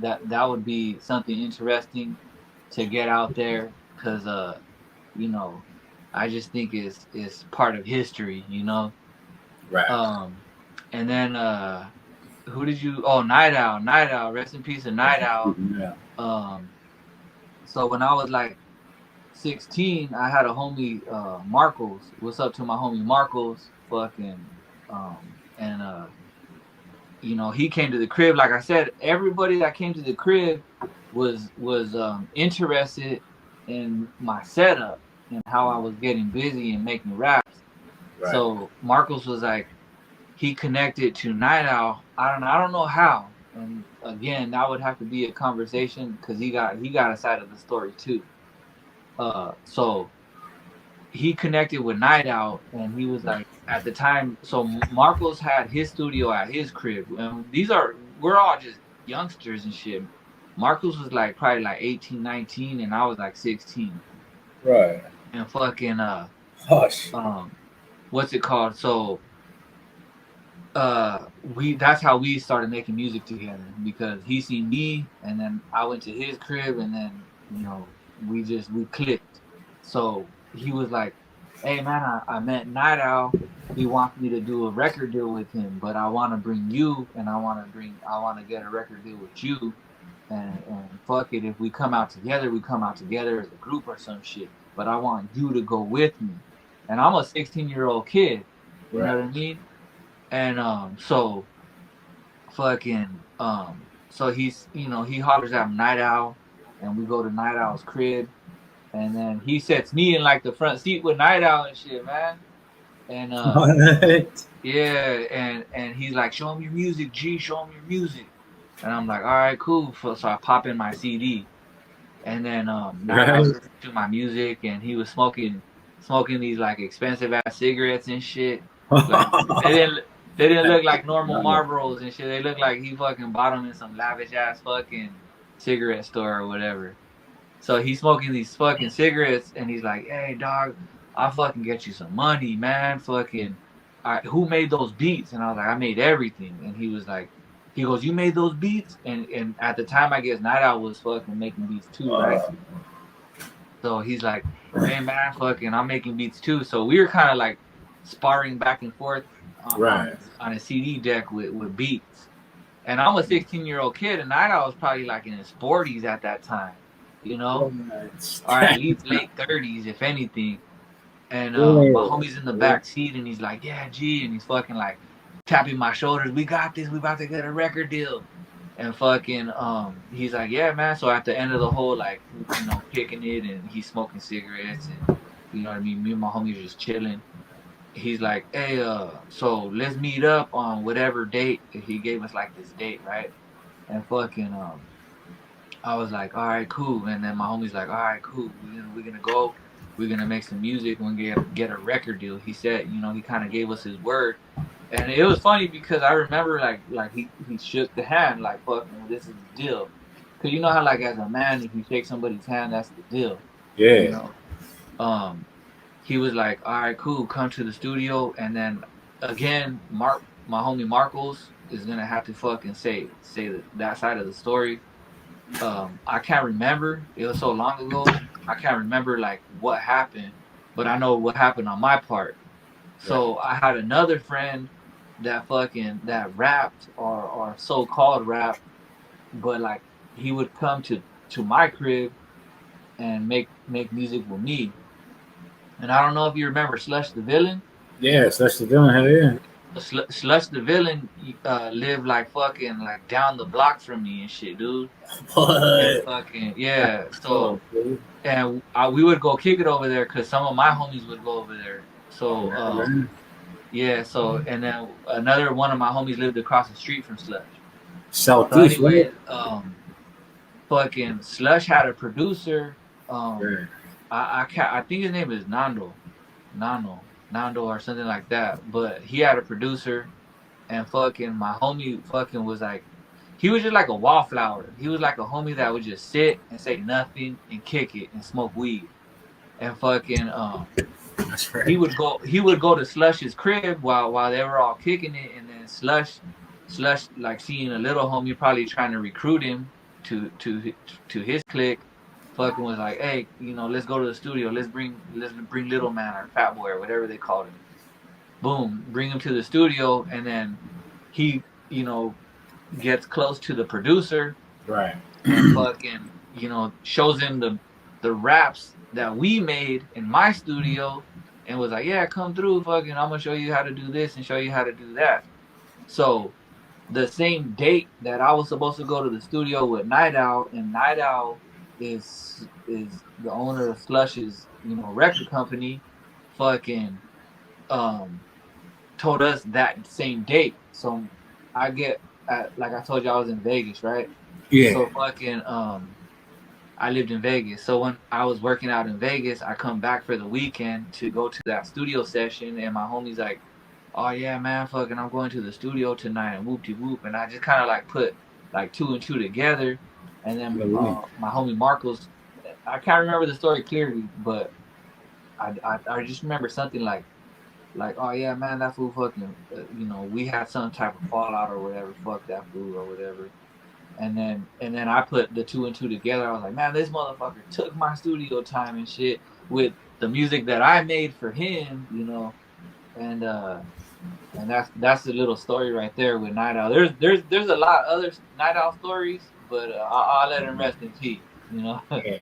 that would be something interesting to get out there, because you know, I just think it's part of history, you know. Right. Um, and then who did you? Oh, Night Owl, Night Owl, rest in peace, of Night Owl. Yeah. Um, so when I was like 16, I had a homie, Marcos. What's up to my homie Marcos? Fucking, and you know, he came to the crib. Like I said, everybody that came to the crib was interested in my setup and how I was getting busy and making raps. Right. So Marcos was like, he connected to Night Owl. I don't know how. And again, that would have to be a conversation because he got a side of the story too. So he connected with Night Owl, and he was like, at the time, so Marcos had his studio at his crib, and we're all just youngsters and shit. Marcos was like probably like 18, 19, and I was like 16. Right. And fucking Hush. um what's it called? So we that's how we started making music together, because he seen me and then I went to his crib, and then we clicked. So he was like, hey man, I met Night Owl. He wants me to do a record deal with him, but I want to bring you, and I want to get a record deal with you, and fuck it, if we come out together, we come out together as a group or some shit, but I want you to go with me. And I'm a 16-year-old kid, you know Right. what I mean? And so fucking so he hollers at Night Owl, and we go to Night Owl's crib, and then he sets me in like the front seat with Night Owl and shit, man. And What? yeah, and he's like, show him your music, G, show him your music. And I'm like, all right, cool. So I pop in my CD, and then Night Owl Right. listened to my music, and he was smoking these like expensive ass cigarettes and shit. Like they didn't they didn't look like normal Marlboros and shit. They looked like he fucking bought them in some lavish ass fucking cigarette store or whatever. So he's smoking these fucking cigarettes, and he's like, "Hey, dog, I'll fucking get you some money, man. Fucking, who made those beats?" And I was like, "I made everything." And he was like, he goes, "You made those beats?" And at the time, I guess Night Owl was fucking making beats too, right? Uh, So he's like, "Hey, man, fucking, I'm making beats too." So we were kind of like sparring back and forth right. on a CD deck with beats. And I'm a 16-year-old kid, and Night Owl was probably like in his 40s at that time, you know, Right. or at least late 30s, if anything. And my Yeah. homie's in the back seat, and he's like, "Yeah, G," and he's fucking like tapping my shoulders. "We got this. We about to get a record deal." And fucking he's like, "Yeah, man." So at the end of the whole, like, kicking it, and he's smoking cigarettes, and you know what I mean. Me and my homies just chilling. He's like, "Hey, so let's meet up on whatever date." He gave us like this date, right? And fucking I was like, all right, cool. And then my homie's like, all right, cool. We're gonna go. We're gonna make some music. We're gonna get a record deal. He said, he kind of gave us his word, and it was funny because I remember like he shook the hand like, fucking, this is the deal. Cause you know how, like, as a man, if you shake somebody's hand, that's the deal, you Yeah. know. Um, he was like, all right, cool, come to the studio, and then again, my homie Marcos is gonna have to fucking say that side of the story. I can't remember. It was so long ago. I can't remember like what happened, but I know what happened on my part. Right. So I had another friend that rapped, or so called rap, but like he would come to my crib and make music with me. And I don't know if you remember Slush the Villain. Yes, that's the villain. Hell yeah. Slush the Villain lived like fucking like down the block from me and shit, dude. And What? fucking yeah. Oh, So dude. and we would go kick it over there because some of my homies would go over there. Oh, So man. yeah, so and then another one of my homies lived across the street from Slush. So Southeast, right? anyways, fucking Slush had a producer. Right. I can't, I think his name is Nando or something like that. But he had a producer, and fucking my homie fucking was like, he was just like a wallflower. He was like a homie that would just sit and say nothing and kick it and smoke weed. And fucking That's right. he would go to Slush's crib while they were all kicking it, and then Slush like seeing a little homie probably trying to recruit him, to his clique, fucking was like, hey, you know, let's go to the studio. Let's bring Little Man or Fat Boy or whatever they called him. Boom, bring him to the studio, and then he, you know, gets close to the producer, Right. and fucking, you know, shows him the raps that we made in my studio, and was like, yeah, come through, fucking, I'm gonna show you how to do this and show you how to do that. So the same date that I was supposed to go to the studio with Night Owl, and Night Owl is the owner of Slush's, you know, record company, fucking told us that same date. So I get like I told you, I was in Vegas, right? Yeah. So fucking I lived in Vegas. So when I was working out in Vegas, I come back for the weekend to go to that studio session, and my homie's like, oh yeah, man, fucking, I'm going to the studio tonight, and whoop de whoop. And I just kind of like put like two and two together. And then my homie Marcos, I can't remember the story clearly, but I just remember something like, oh yeah, man, that fool fucking, you know, we had some type of fallout or whatever, fuck that fool or whatever. And then I put the two and two together. I was like, man, this motherfucker took my studio time and shit with the music that I made for him, you know. And that's the little story right there with Night Owl. There's a lot of other Night Owl stories, but I'll let him rest in peace, you know. Yeah.